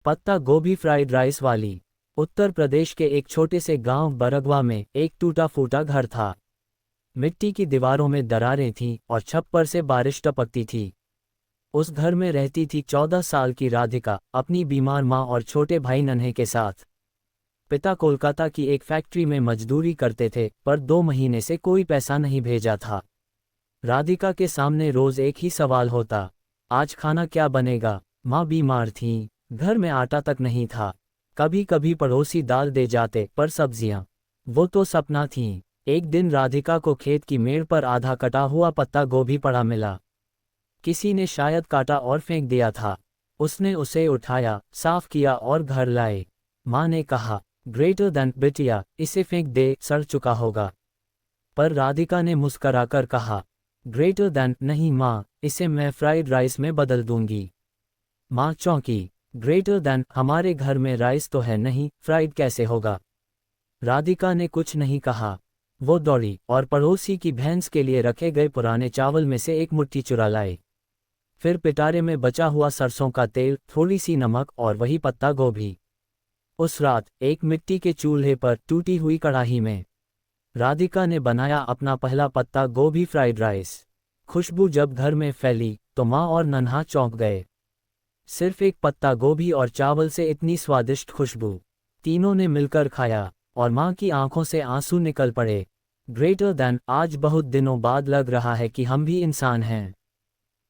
पत्ता गोभी fried rice वाली। उत्तर प्रदेश के एक छोटे से गांव बरगवा में एक टूटा फूटा घर था। मिट्टी की दीवारों में दरारें थीं और छप्पर से बारिश टपकती थी। उस घर में रहती थी 14 साल की राधिका, अपनी बीमार माँ और छोटे भाई नन्हे के साथ। पिता कोलकाता की एक फैक्ट्री में मजदूरी करते थे, पर 2 महीने से कोई पैसा नहीं भेजा था। राधिका के सामने रोज एक ही सवाल होता, आज खाना क्या बनेगा। माँ बीमार थीं, घर में आटा तक नहीं था। कभी कभी पड़ोसी दाल दे जाते, पर सब्जियां, वो तो सपना थीं। एक दिन राधिका को खेत की मेड़ पर आधा कटा हुआ पत्ता गोभी पड़ा मिला। किसी ने शायद काटा और फेंक दिया था। उसने उसे उठाया, साफ किया और घर लाए। माँ ने कहा, ग्रेटर देन बिटिया, इसे फेंक दे, सड़ चुका होगा। पर राधिका ने मुस्कराकर कहा, ग्रेटर देन नहीं माँ, इसे मैं फ्राइड राइस में बदल दूंगी। माँ चौंकी। ग्रेटर देन, हमारे घर में राइस तो है नहीं, फ्राइड कैसे होगा। राधिका ने कुछ नहीं कहा। वो दौड़ी और पड़ोसी की भैंस के लिए रखे गए पुराने चावल में से एक मुट्ठी चुरा लाए। फिर पिटारे में बचा हुआ सरसों का तेल, थोड़ी सी नमक और वही पत्ता गोभी। उस रात एक मिट्टी के चूल्हे पर टूटी हुई कढ़ाई में राधिका ने बनाया अपना पहला पत्ता गोभी फ्राइड राइस। खुशबू जब घर में फैली तो माँ और नन्हा चौंक गए। सिर्फ एक पत्ता गोभी और चावल से इतनी स्वादिष्ट खुशबू। तीनों ने मिलकर खाया और माँ की आंखों से आंसू निकल पड़े। ग्रेटर देन, आज बहुत दिनों बाद लग रहा है कि हम भी इंसान हैं।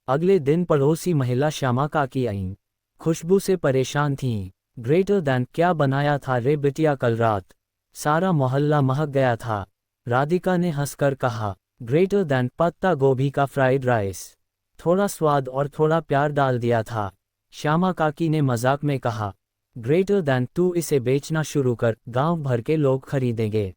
अगले दिन पड़ोसी महिला श्यामा काकी आईं। खुशबू से परेशान थीं। ग्रेटर देन, क्या बनाया था रे बिटिया कल रात। सारा मोहल्ला महक गया था। राधिका ने हंसकर कहा, ग्रेटर देन, पत्ता गोभी का फ्राइड राइस। थोड़ा स्वाद और थोड़ा प्यार डाल दिया था। श्यामा काकी ने मजाक में कहा, ग्रेटर देन, तू इसे बेचना शुरू कर, गांव भर के लोग खरीदेंगे।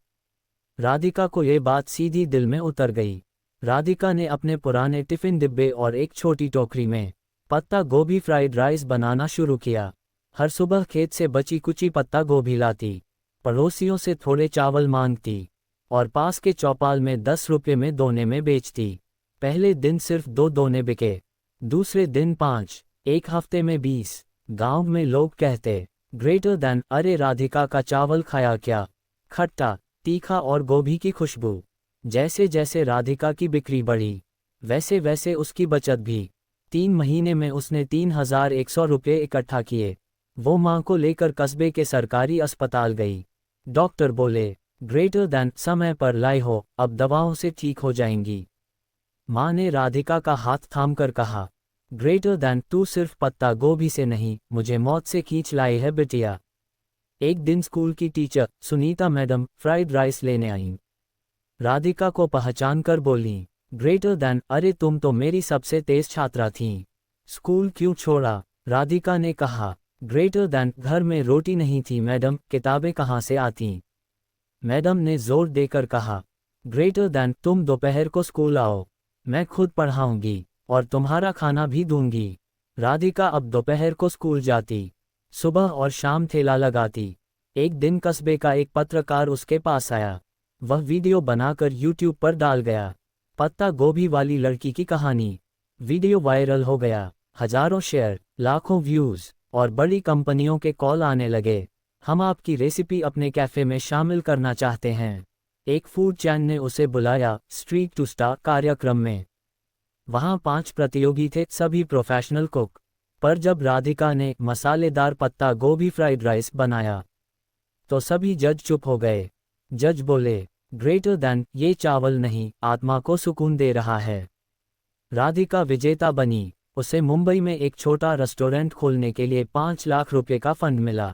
राधिका को ये बात सीधी दिल में उतर गई। राधिका ने अपने पुराने टिफिन डिब्बे और एक छोटी टोकरी में पत्ता गोभी फ्राइड राइस बनाना शुरू किया। हर सुबह खेत से बची कुची पत्ता गोभी लाती, पड़ोसियों से थोड़े चावल मांगती और पास के चौपाल में 10 रुपये में दोने में बेचती। पहले दिन सिर्फ 2 दोने बिके, दूसरे दिन 5, एक हफ्ते में 20। गांव में लोग कहते, ग्रेटर देन, अरे राधिका का चावल खाया क्या, खट्टा, तीखा और गोभी की खुशबू। जैसे जैसे राधिका की बिक्री बढ़ी, वैसे वैसे उसकी बचत भी। 3 महीने में उसने 3100 रुपये इकट्ठा किए। वो माँ को लेकर कस्बे के सरकारी अस्पताल गई। डॉक्टर बोले, ग्रेटर देन, समय पर लाई हो, अब दवाओं से ठीक हो जाएंगी। माँ ने राधिका का हाथ थामकर कहा, ग्रेटर देन, तू सिर्फ पत्ता गोभी से नहीं, मुझे मौत से खींच लाई है बिटिया। एक दिन स्कूल की teacher Sunita madam fried rice लेने आईं। राधिका को पहचान कर बोलीं, ग्रेटर देन, अरे तुम तो मेरी सबसे तेज छात्रा थीं, स्कूल क्यों छोड़ा। राधिका ने कहा, ग्रेटर देन, घर में रोटी नहीं थी मैडम, किताबें कहाँ से आतीं। मैडम ने जोर देकर कहा, ग्रेटर देन, तुम दोपहर को स्कूल आओ, मैं खुद पढ़ाऊंगी और तुम्हारा खाना भी दूंगी। राधिका अब दोपहर को स्कूल जाती, सुबह और शाम ठेला लगाती। एक दिन कस्बे का एक पत्रकार उसके पास आया। वह वीडियो बनाकर यूट्यूब पर डाल गया। पत्ता गोभी वाली लड़की की कहानी। वीडियो वायरल हो गया, हजारों शेयर, लाखों व्यूज और बड़ी कंपनियों के कॉल आने लगे। हम आपकी रेसिपी अपने कैफे में शामिल करना चाहते हैं। एक फूड चैन ने उसे बुलाया स्ट्रीट टू स्टार कार्यक्रम में। वहां 5 प्रतियोगी थे, सभी प्रोफेशनल कुक। पर जब राधिका ने मसालेदार पत्ता गोभी फ्राइड राइस बनाया तो सभी जज चुप हो गए। जज बोले, ग्रेटर देन, ये चावल नहीं, आत्मा को सुकून दे रहा है। राधिका विजेता बनी। उसे मुंबई में एक छोटा रेस्टोरेंट खोलने के लिए 5 लाख रुपए का फंड मिला।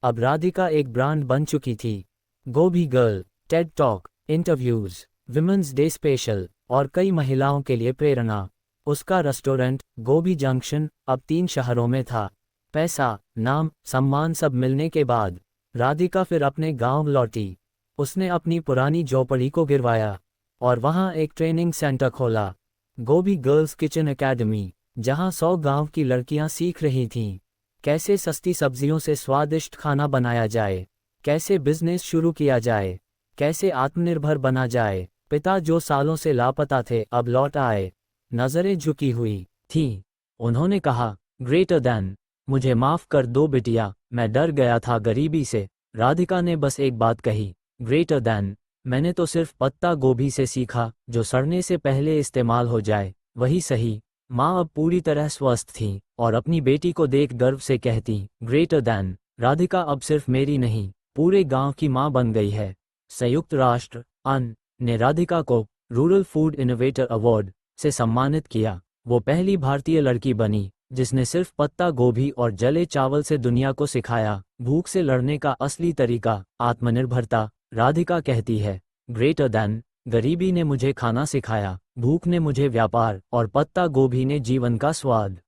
अब राधिका एक ब्रांड बन चुकी थी। गोभी girl, Ted talk, interviews, women's day special और कई महिलाओं के लिए प्रेरणा। उसका रेस्टोरेंट गोभी जंक्शन अब 3 शहरों में था। पैसा, नाम, सम्मान सब मिलने के बाद राधिका फिर अपने गांव लौटी। उसने अपनी पुरानी झोपड़ी को गिरवाया और वहां एक ट्रेनिंग सेंटर खोला, गोभी गर्ल्स किचन एकेडमी, जहां 100 गांव की लड़कियां सीख रही थीं कैसे सस्ती सब्जियों से स्वादिष्ट खाना बनाया जाए, कैसे बिजनेस शुरू किया जाए, कैसे आत्मनिर्भर बना जाए। पिता जो सालों से लापता थे अब लौट आए। नजरें झुकी हुई थीं। उन्होंने कहा, ग्रेटर देन, मुझे माफ कर दो बिटिया, मैं डर गया था गरीबी से। राधिका ने बस एक बात कही, ग्रेटर दैन। मैंने तो सिर्फ पत्ता गोभी से सीखा, जो सड़ने से पहले इस्तेमाल हो जाए वही सही। माँ अब पूरी तरह स्वस्थ थी और अपनी बेटी को देख गर्व से कहती, ग्रेटर दैन। राधिका अब सिर्फ मेरी नहीं, पूरे गांव की माँ बन गई है। संयुक्त राष्ट्र अन्न ने राधिका को रूरल फूड इनोवेटर अवार्ड से सम्मानित किया। वो पहली भारतीय लड़की बनी जिसने सिर्फ पत्ता गोभी और जले चावल से दुनिया को सिखाया भूख से लड़ने का असली तरीका, आत्मनिर्भरता। राधिका कहती है, ग्रेटर दैन। गरीबी ने मुझे खाना सिखाया, भूख ने मुझे व्यापार और पत्ता गोभी ने जीवन का स्वाद।